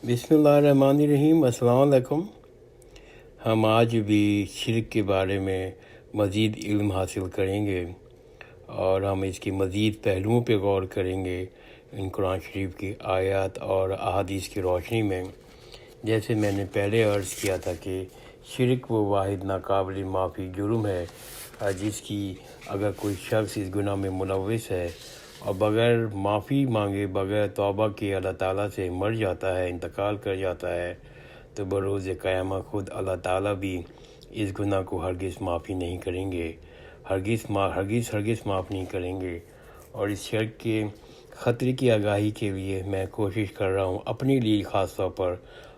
بسم اللہ الرحمن الرحیم۔ السلام علیکم۔ ہم آج بھی شرک کے بارے میں مزید علم حاصل کریں گے اور ہم اس کی مزید پہلوؤں پہ غور کریں گے ان قرآن شریف کی آیات اور احادیث کی روشنی میں۔ جیسے میں نے پہلے عرض کیا تھا کہ شرک وہ واحد ناقابل معافی جرم ہے جس کی اگر کوئی شخص اس گناہ میں ملوث ہے اور بغیر معافی مانگے، بغیر توبہ کے اللہ تعالیٰ سے مر جاتا ہے، انتقال کر جاتا ہے، تو بروز قیامت خود اللہ تعالیٰ بھی اس گناہ کو ہرگز معافی نہیں کریں گے، ہرگز معاف نہیں کریں گے۔ اور اس شرک کے خطرے کی آگاہی کے لیے میں کوشش کر رہا ہوں اپنے لیے خاص طور پر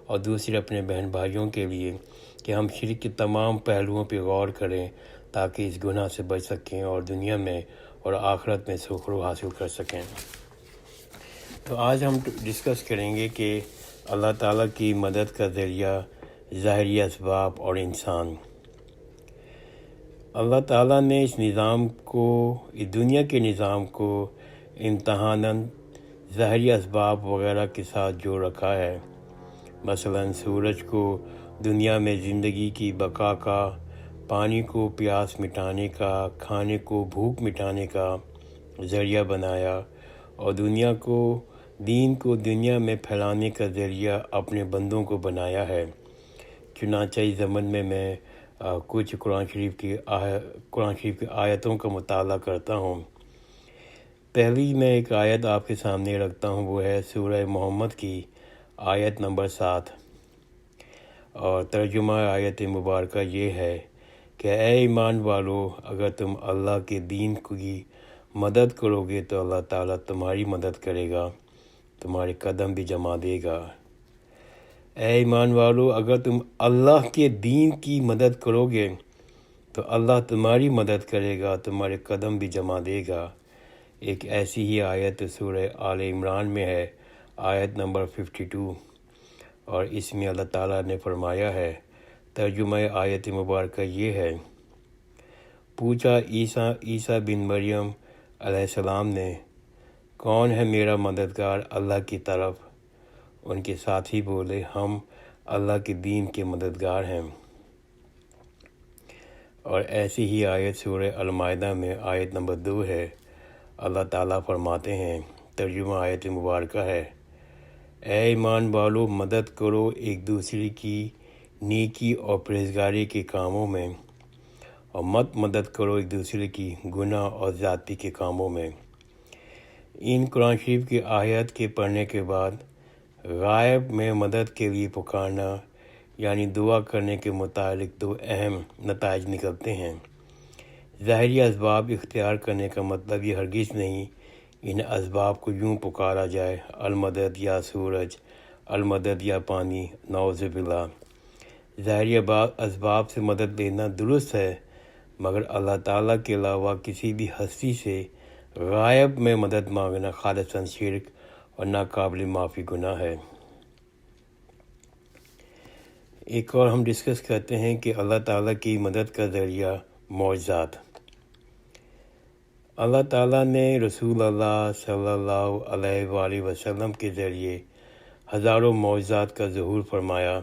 اور دوسرے اپنے بہن بھائیوں کے لیے کہ ہم شرک کے تمام پہلوؤں پہ غور کریں تاکہ اس گناہ سے بچ سکیں اور دنیا میں اور آخرت میں سخرو حاصل کر سکیں۔ تو آج ہم ڈسکس کریں گے کہ اللہ تعالیٰ کی مدد کا ذریعہ ظاہری اسباب اور انسان۔ اللہ تعالیٰ نے اس نظام کو، اس دنیا کے نظام کو امتحاناً ظاہری اسباب وغیرہ کے ساتھ جوڑ رکھا ہے۔ مثلاً سورج کو دنیا میں زندگی کی بقا کا، پانی کو پیاس مٹانے کا، کھانے کو بھوک مٹانے کا ذریعہ بنایا، اور دین کو دنیا میں پھیلانے کا ذریعہ اپنے بندوں کو بنایا ہے۔ چنانچہ اس ضمن میں کچھ قرآن شریف کی آیتوں کا مطالعہ کرتا ہوں۔ پہلی میں ایک آیت آپ کے سامنے رکھتا ہوں، وہ ہے سورہ محمد کی آیت نمبر 7، اور ترجمہ آیت مبارکہ یہ ہے کہ اے ایمان والو، اگر تم اللہ کے دین کی مدد کرو گے تو اللہ تعالیٰ تمہاری مدد کرے گا، تمہارے قدم بھی جما دے گا۔ اے ایمان والو، اگر تم اللہ کے دین کی مدد کرو گے تو اللہ تمہاری مدد کرے گا، تمہارے قدم بھی جما دے گا۔ ایک ایسی ہی آیت سورہ آل عمران میں ہے، آیت نمبر 52، اور اس میں اللہ تعالیٰ نے فرمایا ہے، ترجمہ آیت مبارکہ یہ ہے، پوچھا عیسیٰ بن مریم علیہ السلام نے، کون ہے میرا مددگار اللہ کی طرف؟ ان کے ساتھی بولے، ہم اللہ کے دین کے مددگار ہیں۔ اور ایسی ہی آیت سورہ المائدہ میں آیت نمبر 2 ہے، اللہ تعالیٰ فرماتے ہیں، ترجمہ آیت مبارکہ ہے، اے ایمان والو، مدد کرو ایک دوسرے کی نیکی اور پرہیزگاری کے کاموں میں، اور مت مدد کرو ایک دوسرے کی گناہ اور زیادتی کے کاموں میں۔ ان قرآن شریف کی آیات کے پڑھنے کے بعد غائب میں مدد کے لیے پکارنا یعنی دعا کرنے کے متعلق دو اہم نتائج نکلتے ہیں۔ ظاہری اسباب اختیار کرنے کا مطلب یہ ہرگز نہیں ان اسباب کو یوں پکارا جائے، المدد یا سورج، المدد یا پانی، نعوذ باللہ۔ ظاہری اسباب سے مدد لینا درست ہے، مگر اللہ تعالیٰ کے علاوہ کسی بھی ہستی سے غائب میں مدد مانگنا خالصاً شرک اور ناقابل معافی گناہ ہے۔ ایک اور ہم ڈسکس کرتے ہیں کہ اللہ تعالیٰ کی مدد کا ذریعہ معجزات۔ اللہ تعالیٰ نے رسول اللہ صلی اللہ علیہ وآلہ وسلم کے ذریعے ہزاروں معجزات کا ظہور فرمایا۔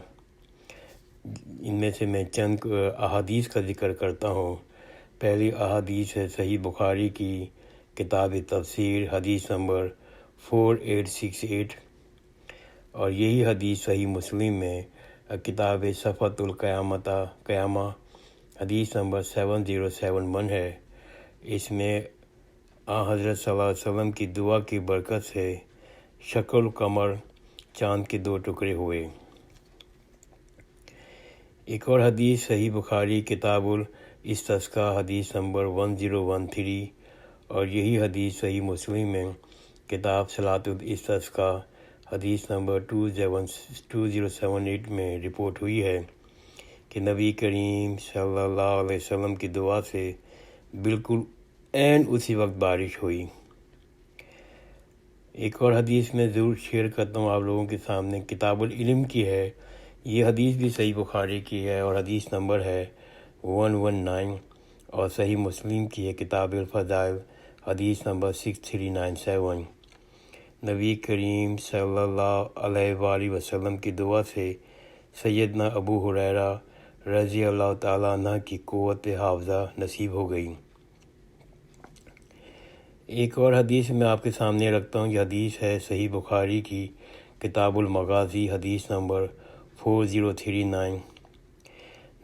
ان میں سے میں چند احادیث کا ذکر کرتا ہوں۔ پہلی احادیث ہے صحیح بخاری کی کتاب تفسیر، حدیث نمبر 4868، اور یہی حدیث صحیح مسلم میں کتاب صفۃ قیامہ حدیث نمبر 7071 ہے۔ اس میں حضرت صلی اللہ علیہ وسلم کی دعا کی برکت سے شکل قمر چاند کے 2 ٹکڑے ہوئے۔ ایک اور حدیث صحیح بخاری کتاب الاستسقاء حدیث نمبر 1013، اور یہی حدیث صحیح مسلم میں کتاب صلاۃ الاستسقاء حدیث نمبر 2078 میں رپورٹ ہوئی ہے کہ نبی کریم صلی اللہ علیہ وسلم کی دعا سے بالکل عین اسی وقت بارش ہوئی۔ ایک اور حدیث میں ضرور شیئر کرتا ہوں آپ لوگوں کے سامنے، کتاب العلم کی ہے، یہ حدیث بھی صحیح بخاری کی ہے اور حدیث نمبر ہے 119، اور صحیح مسلم کی ہے کتاب الفضائل حدیث نمبر 6397۔ نبی کریم صلی اللہ علیہ وآلہ وسلم کی دعا سے سیدنا ابو ہریرہ رضی اللہ تعالیٰ عنہ کی قوت حافظہ نصیب ہو گئی۔ ایک اور حدیث میں آپ کے سامنے رکھتا ہوں۔ یہ حدیث ہے صحیح بخاری کی کتاب المغازی، حدیث نمبر 4039۔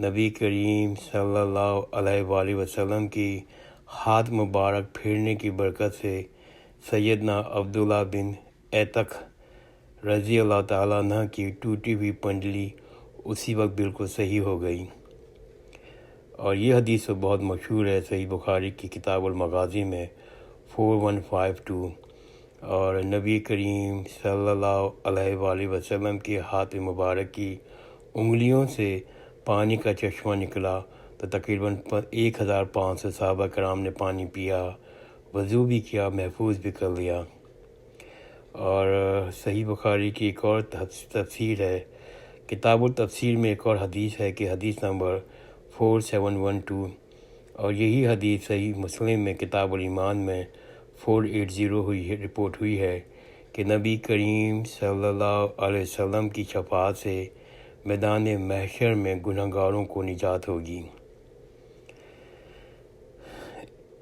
نبی کریم صلی اللہ علیہ وآلہ وسلم کی ہاتھ مبارک پھیرنے کی برکت سے سیدنا عبداللہ بن عتیق رضی اللہ تعالیٰ عنہ کی ٹوٹی ہوئی پنڈلی اسی وقت بالکل صحیح ہو گئی۔ اور یہ حدیث بہت مشہور ہے صحیح بخاری کی کتاب المغازی میں 4152۔ اور نبی کریم صلی اللہ علیہ وآلہ وسلم کے ہاتھ مبارک کی انگلیوں سے پانی کا چشمہ نکلا تو تقریباً 1500 صحابہ کرام نے پانی پیا، وضو بھی کیا، محفوظ بھی کر لیا۔ اور صحیح بخاری کی ایک اور تفسیر ہے، کتاب التفسیر میں ایک اور حدیث ہے کہ حدیث نمبر 4712، اور یہی حدیث صحیح مسلم میں کتاب الایمان میں 480 رپورٹ ہوئی ہے کہ نبی کریم صلی اللہ علیہ وسلم کی شفاعت سے میدان محشر میں گنہگاروں کو نجات ہوگی۔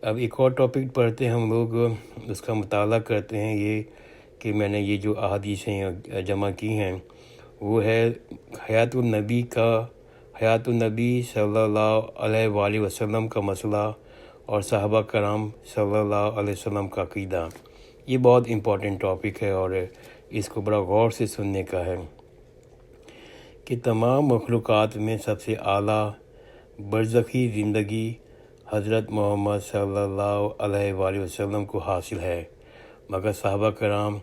اب ایک اور ٹاپک پڑھتے ہیں ہم لوگ، اس کا مطالعہ کرتے ہیں۔ یہ کہ میں نے یہ جو احادیثیں جمع کی ہیں وہ ہے حیات النبی صلی اللہ علیہ وآلہ وسلم کا مسئلہ اور صحابہ کرام صلی اللہ علیہ وسلم کا عقیدہ۔ یہ بہت امپورٹنٹ ٹاپک ہے اور اس کو بڑا غور سے سننے کا ہے کہ تمام مخلوقات میں سب سے اعلیٰ برزخی زندگی حضرت محمد صلی اللہ علیہ وآلہ وسلم کو حاصل ہے، مگر صحابہ کرام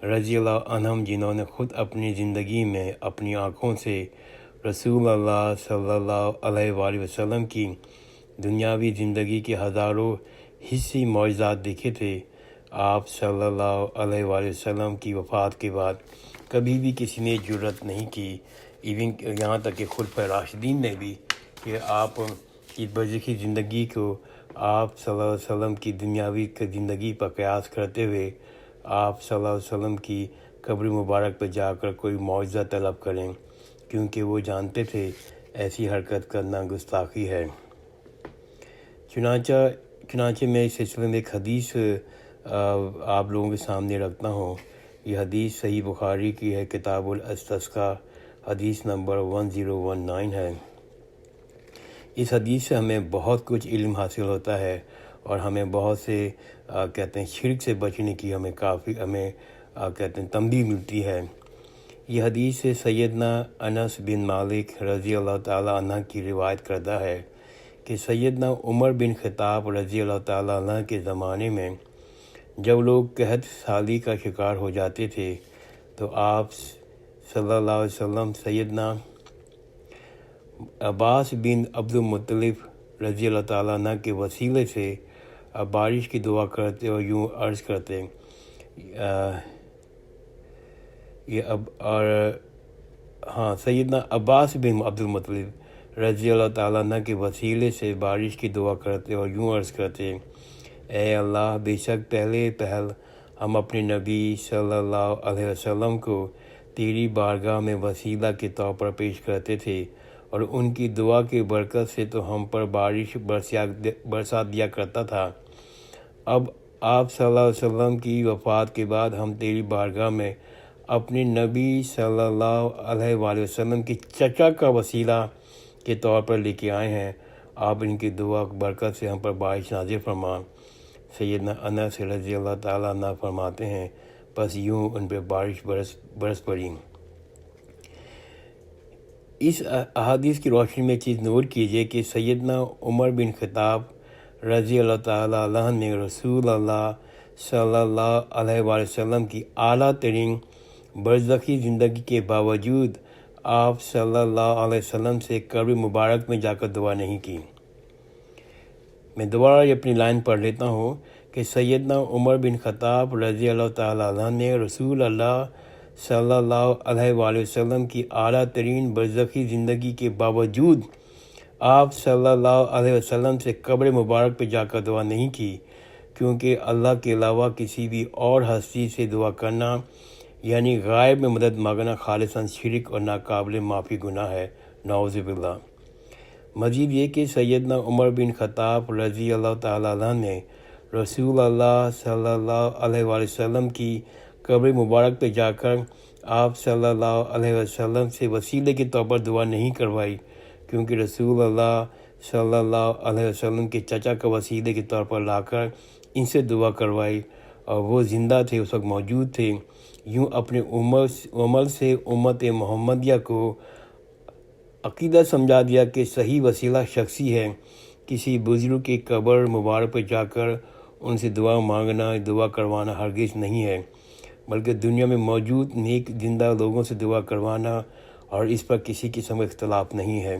رضی اللہ عنہم جنہوں نے خود اپنی زندگی میں اپنی آنکھوں سے رسول اللہ صلی اللہ علیہ وآلہ وسلم کی دنیاوی زندگی کے ہزاروں حصی معجزات دیکھے تھے، آپ صلی اللہ علیہ وآلہ وسلم کی وفات کے بعد کبھی بھی کسی نے جرت نہیں کی، ایون یہاں تک کہ خلفائے راشدین نے بھی، کہ آپ کی برزخی زندگی کو آپ صلی اللہ علیہ وسلم کی دنیاوی زندگی پر قیاس کرتے ہوئے آپ صلی اللہ علیہ وسلم کی قبر مبارک پہ جا کر کوئی معجزہ طلب کریں، کیونکہ وہ جانتے تھے ایسی حرکت کرنا گستاخی ہے۔ چنانچہ میں اس سلسلے میں ایک حدیث آپ لوگوں کے سامنے رکھتا ہوں۔ یہ حدیث صحیح بخاری کی ہے، کتاب الاستسقاء، حدیث نمبر 1019 ہے۔ اس حدیث سے ہمیں بہت کچھ علم حاصل ہوتا ہے اور ہمیں بہت سے شرک سے بچنے کی ہمیں تنبیہ ملتی ہے۔ یہ حدیث سے سیدنا انس بن مالک رضی اللہ تعالیٰ عنہ کی روایت کردہ ہے کہ سیدنا عمر بن خطاب رضی اللہ تعالیٰ عنہ کے زمانے میں جب لوگ قحط سالی کا شکار ہو جاتے تھے تو آپ صلی اللہ علیہ وسلم سیدنا عباس بن عبد المطلب رضی اللہ تعالیٰ عنہ کے وسیلے سے بارش کی دعا کرتے اور یوں عرض کرتے، سیدنا عباس بن عبد المطلب رضی اللہ تعالیٰ عنہ کے وسیلے سے بارش کی دعا کرتے اور یوں عرض کرتے، اے اللہ، بے شک پہلے پہل ہم اپنے نبی صلی اللہ علیہ وسلم کو تیری بارگاہ میں وسیلہ کے طور پر پیش کرتے تھے اور ان کی دعا کی برکت سے تو ہم پر بارش برسا دیا کرتا تھا۔ اب آپ صلی اللہ علیہ وسلم کی وفات کے بعد ہم تیری بارگاہ میں اپنے نبی صلی اللہ علیہ وآلہ وسلم کی چچا کا وسیلہ کے طور پر لے کے آئے ہیں، آپ ان کی دعا برکت سے ہم پر بارش نازل فرما۔ سیدنا انس رضی اللہ تعالیٰ عنہ فرماتے ہیں، بس یوں ان پہ بارش برس پڑی۔ اس احادیث کی روشنی میں چیز نوٹ کیجئے کہ سیدنا عمر بن خطاب رضی اللہ تعالیٰ عنہ نے رسول اللہ صلی اللہ علیہ وآلہ وسلم کی اعلیٰ ترین برزخی زندگی کے باوجود آپ صلی اللہ علیہ وسلم سے قبر مبارک میں جا کر دعا نہیں کی۔ میں دوبارہ یہ اپنی لائن پڑھ لیتا ہوں کہ سیدنا عمر بن خطاب رضی اللہ تعالیٰ عنہ نے رسول اللہ صلی اللہ علیہ وآلہ وسلم کی اعلیٰ ترین برزخی زندگی کے باوجود آپ صلی اللہ علیہ وسلم سے قبر مبارک پہ جا کر دعا نہیں کی، کیونکہ اللہ کے علاوہ کسی بھی اور ہستی سے دعا کرنا یعنی غائب میں مدد مانگنا خالصاً شرک اور ناقابل معافی گناہ ہے، نعوذ باللہ۔ مزید یہ کہ سیدنا عمر بن خطاب رضی اللہ تعالیٰ عنہ نے رسول اللہ صلی اللہ علیہ وآلہ وسلم کی قبر مبارک پہ جا کر آپ صلی اللہ علیہ وسلم سے وسیلے کے طور پر دعا نہیں کروائی، کیونکہ رسول اللہ صلی اللہ علیہ وسلم کے چچا کا وسیلے کے طور پر لا کر ان سے دعا کروائی، اور وہ زندہ تھے، اس وقت موجود تھے۔ یوں اپنے عمل سے امت محمدیہ کو عقیدہ سمجھا دیا کہ صحیح وسیلہ شخصی ہے، کسی بزرگ کی قبر مبارک پر جا کر ان سے دعا مانگنا، دعا کروانا ہرگز نہیں ہے، بلکہ دنیا میں موجود نیک زندہ لوگوں سے دعا کروانا، اور اس پر کسی قسم کا اختلاف نہیں ہے۔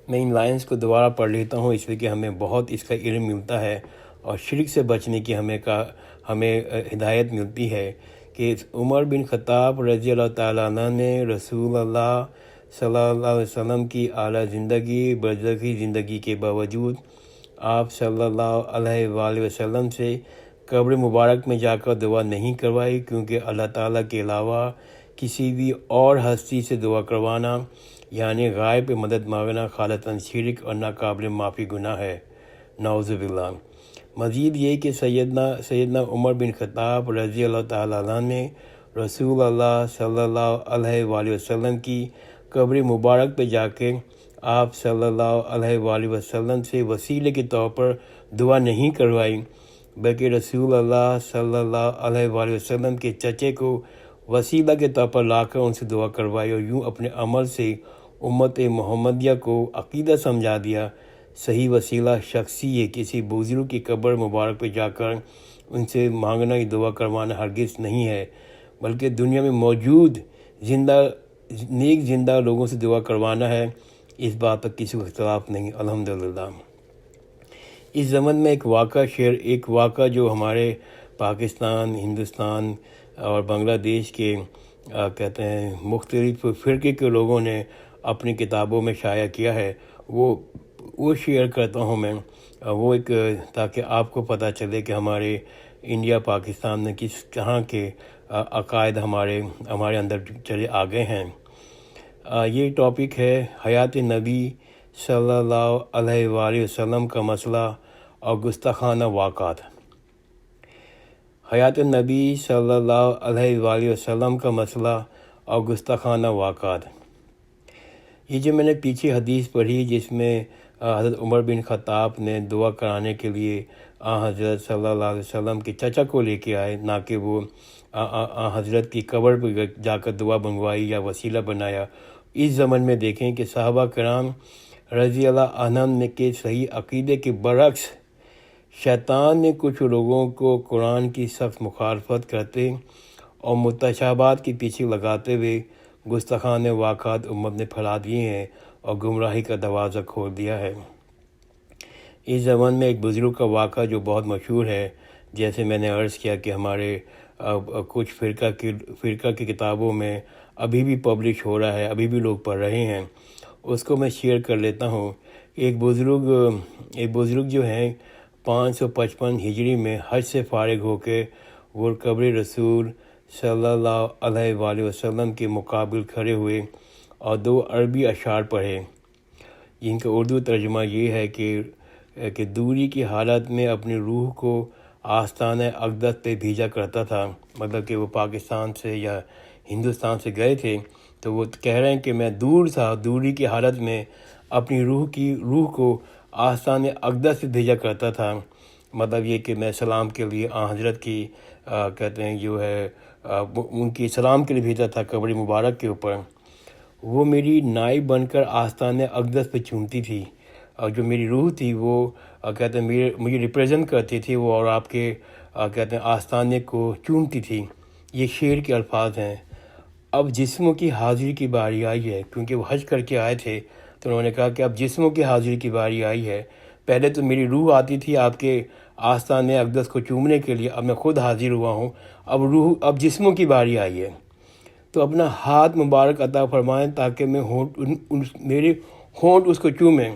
میں ان لائنز کو دوبارہ پڑھ لیتا ہوں، اس لیے کہ ہمیں بہت اس کا علم ملتا ہے اور شرک سے بچنے کی ہمیں ہدایت ملتی ہے کہ عمر بن خطاب رضی اللہ تعالیٰ عنہ نے رسول اللہ صلی اللہ علیہ وسلم کی اعلیٰ زندگی برزخی زندگی کے باوجود آپ صلی اللہ علیہ وآلہ وسلم سے قبر مبارک میں جا کر دعا نہیں کروائی، کیونکہ اللہ تعالیٰ کے علاوہ کسی بھی اور ہستی سے دعا کروانا یعنی غائب پہ مدد مانگنا خالصاً شرک اور ناقابل معافی گناہ ہے، نعوذ باللہ۔ مزید یہ کہ سیدنا عمر بن خطاب رضی اللہ تعالیٰ عنہ نے رسول اللہ صلی اللہ علیہ وآلہ وسلم کی قبر مبارک پہ جا کے آپ صلی اللہ علیہ وآلہ وسلم سے وسیلے کے طور پر دعا نہیں کروائی، بلکہ رسول اللہ صلی اللہ علیہ وآلہ وسلم کے چچے کو وسیلہ کے طور پر لا کر ان سے دعا کروائی، اور یوں اپنے عمل سے امت محمدیہ کو عقیدہ سمجھا دیا صحیح وسیلہ شخصی ہے، کسی بزرگ کی قبر مبارک پہ جا کر ان سے مانگنا یا دعا کروانا ہرگز نہیں ہے، بلکہ دنیا میں موجود نیک زندہ لوگوں سے دعا کروانا ہے، اس بات پر کسی کو اختلاف نہیں، الحمدللہ۔ اس زمن میں ایک واقعہ جو ہمارے پاکستان، ہندوستان اور بنگلہ دیش کے کہتے ہیں مختلف فرقے کے لوگوں نے اپنی کتابوں میں شائع کیا ہے، وہ شیئر کرتا ہوں میں، تاکہ آپ کو پتہ چلے کہ ہمارے انڈیا پاکستان میں کس طرح کے عقائد ہمارے اندر چلے آ گئے ہیں۔ یہ ٹاپک ہے حیات نبی صلی اللہ علیہ وآلہ وسلم کا مسئلہ اور گستاخانہ واقعات۔ حیات نبی صلی اللہ علیہ وآلہ وسلم کا مسئلہ اور گستاخانہ واقعات۔ یہ جو میں نے پیچھے حدیث پڑھی جس میں حضرت عمر بن خطاب نے دعا کرانے کے لیے حضرت صلی اللہ علیہ وسلم کے چچا کو لے کے آئے، نہ کہ وہ حضرت کی قبر پہ جا کر دعا منگوائی یا وسیلہ بنایا۔ اس زمن میں دیکھیں کہ صحابہ کرام رضی اللہ عنہم کے صحیح عقیدے کے برعکس شیطان نے کچھ لوگوں کو قرآن کی سخت مخالفت کرتے اور متشابہات کے پیچھے لگاتے ہوئے گستاخانہ واقعات امت نے پھیلا دیے ہیں اور گمراہی کا دروازہ کھول دیا ہے۔ اس زمانے میں ایک بزرگ کا واقعہ جو بہت مشہور ہے، جیسے میں نے عرض کیا کہ ہمارے کچھ فرقہ کی کتابوں میں ابھی بھی پبلش ہو رہا ہے، ابھی بھی لوگ پڑھ رہے ہیں، اس کو میں شیئر کر لیتا ہوں۔ ایک بزرگ جو ہیں 555 ہجری میں حج سے فارغ ہو کے وہ قبر رسول صلی اللہ علیہ وآلہ وسلم کے مقابل کھڑے ہوئے اور 2 عربی اشعار پڑھے، جن کا اردو ترجمہ یہ ہے کہ دوری کی حالت میں اپنی روح کو آستانہ اقدس پہ بھیجا کرتا تھا، مطلب کہ وہ پاکستان سے یا ہندوستان سے گئے تھے تو وہ کہہ رہے ہیں کہ میں دور تھا، دوری کی حالت میں اپنی روح کو آستانہ اقدس پہ بھیجا کرتا تھا، مطلب یہ کہ میں سلام کے لیے حضرت کی کہتے ہیں جو ہے ان کی سلام کے لیے بھیجا تھا قبر مبارک کے اوپر۔ وہ میری نائب بن کر آستانہ اقدس پہ چومتی تھی، اور جو میری روح تھی وہ کہتے ہیں مجھے ریپریزنٹ کرتی تھی وہ، اور آپ کے کہتے ہیں آستانے کو چومتی تھی۔ یہ شعر کے الفاظ ہیں۔ اب جسموں کی حاضری کی باری آئی ہے، کیونکہ وہ حج کر کے آئے تھے تو انہوں نے کہا کہ اب جسموں کی حاضری کی باری آئی ہے، پہلے تو میری روح آتی تھی آپ کے آستانہ اقدس کو چومنے کے لیے، اب میں خود حاضر ہوا ہوں، اب جسموں کی باری آئی ہے، تو اپنا ہاتھ مبارک عطا فرمائیں تاکہ میرے ہونٹ اس کو چومیں۔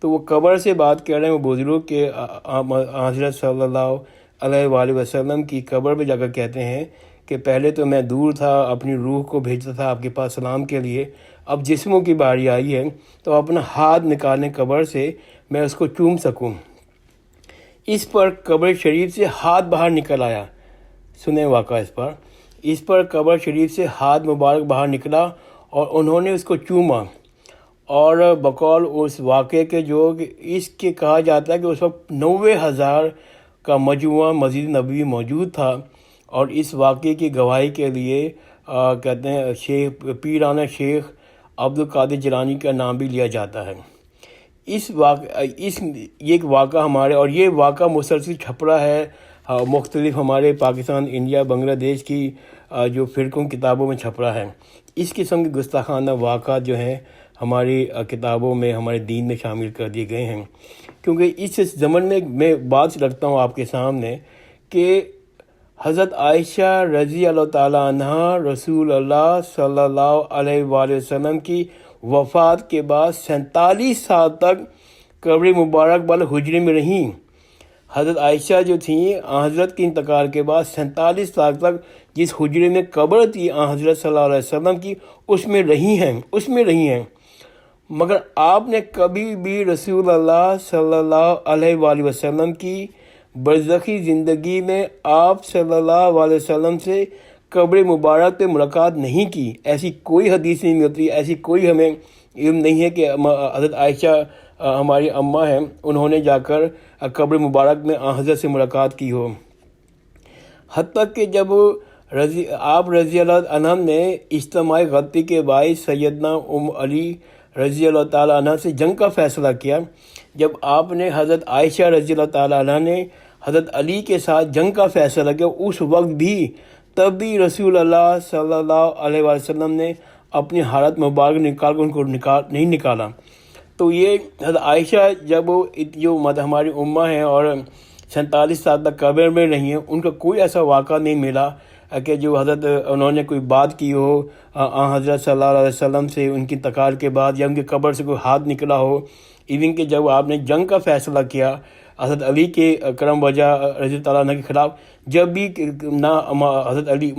تو وہ قبر سے بات کر رہے ہیں وہ بزرگ کہ حضرت صلی اللہ علیہ وآلہ وسلم کی قبر پہ جا کر کہتے ہیں کہ پہلے تو میں دور تھا، اپنی روح کو بھیجتا تھا آپ کے پاس سلام کے لیے، اب جسموں کی باری آئی ہے تو اپنا ہاتھ نکالنے قبر سے میں اس کو چوم سکوں۔ اس پر قبر شریف سے ہاتھ باہر نکل آیا، سنیں واقعہ اس پر قبر شریف سے ہاتھ مبارک باہر نکلا اور انہوں نے اس کو چوما، اور بقول اس واقعے کے جو اس کے کہا جاتا ہے کہ اس وقت 90,000 کا مجموعہ مسجد نبوی موجود تھا، اور اس واقعے کی گواہی کے لیے کہتے ہیں پیرانہ شیخ عبد القادر جیلانی کا نام بھی لیا جاتا ہے۔ یہ ایک واقعہ ہمارے، اور یہ واقعہ مسلسل چھپ رہا ہے مختلف ہمارے پاکستان، انڈیا، بنگلہ دیش کی جو فرقوں کتابوں میں چھپ رہا ہے۔ اس قسم کے گستاخانہ واقعات جو ہیں ہماری کتابوں میں، ہمارے دین میں شامل کر دیے گئے ہیں، کیونکہ اس زمن میں بات رکھتا ہوں آپ کے سامنے کہ حضرت عائشہ رضی اللہ تعالیٰ عنہ رسول اللہ صلی اللہ علیہ وآلہ وسلم کی وفات کے بعد 47 سال تک قبر مبارک والے حجرے میں رہیں۔ حضرت عائشہ جو تھیں حضرت کے انتقال کے بعد 47 سال تک جس حجرے میں قبر تھی حضرت صلی اللہ علیہ وسلم کی اس میں رہی ہیں، مگر آپ نے کبھی بھی رسول اللہ صلی اللہ علیہ وآلہ وسلم کی برزخی زندگی میں آپ صلی اللہ علیہ وسلم سے قبر مبارک پہ ملاقات نہیں کی۔ ایسی کوئی حدیث نہیں ملتی، ایسی کوئی ہمیں علم نہیں ہے کہ حضرت عائشہ ہماری اماں ہیں، انہوں نے جا کر قبر مبارک میں حضرت سے ملاقات کی ہو۔ حتیٰ کہ جب آپ رضی اللہ عنہ نے اجتماعی غلطی کے باعث سیدنا علی رضی اللہ تعالیٰ عنہ سے جنگ کا فیصلہ کیا، جب آپ نے حضرت عائشہ رضی اللہ تعالیٰ عنہ نے حضرت علی کے ساتھ جنگ کا فیصلہ کیا، اس وقت بھی تب بھی رسول اللہ صلی اللہ علیہ وسلم نے اپنی حالت مبارک نکال کر ان کو نہیں نکالا۔ تو یہ حضرت عائشہ جب جو ہماری اماں ہیں اور 47 سال تک قبر میں رہی ہیں، ان کا کوئی ایسا واقعہ نہیں ملا کہ جو حضرت انہوں نے کوئی بات کی ہو حضرت صلی اللہ علیہ وسلم سے ان کی انتقال کے بعد، یا ان کی قبر سے کوئی ہاتھ نکلا ہو۔ ایون کہ جب آپ نے جنگ کا فیصلہ کیا حضرت علی کے کرم وجہ رضی اللہ تعالیٰ عنہ کے خلاف، جب بھی نہ حضرت علی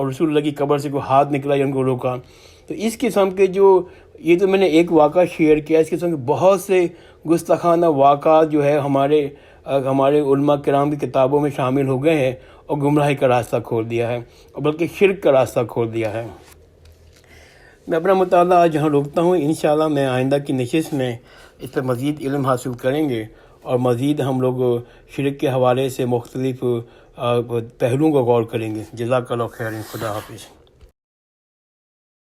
رسول اللہ کی قبر سے کوئی ہاتھ نکلا یا ان کو روکا۔ تو اس قسم کے یہ تو میں نے ایک واقعہ شیئر کیا، اس قسم کے بہت سے گستاخانہ واقعات جو ہے ہمارے علماء کرام کی کتابوں میں شامل ہو گئے ہیں اور گمراہی کا راستہ کھول دیا ہے، اور بلکہ شرک کا راستہ کھول دیا ہے۔ میں اپنا مطالعہ آج یہاں روکتا ہوں، انشاءاللہ میں آئندہ کی نشست میں اس پر مزید علم حاصل کریں گے، اور مزید ہم لوگ شرک کے حوالے سے مختلف پہلوؤں کو غور کریں گے۔ جزاک اللہ خیر، خدا حافظ۔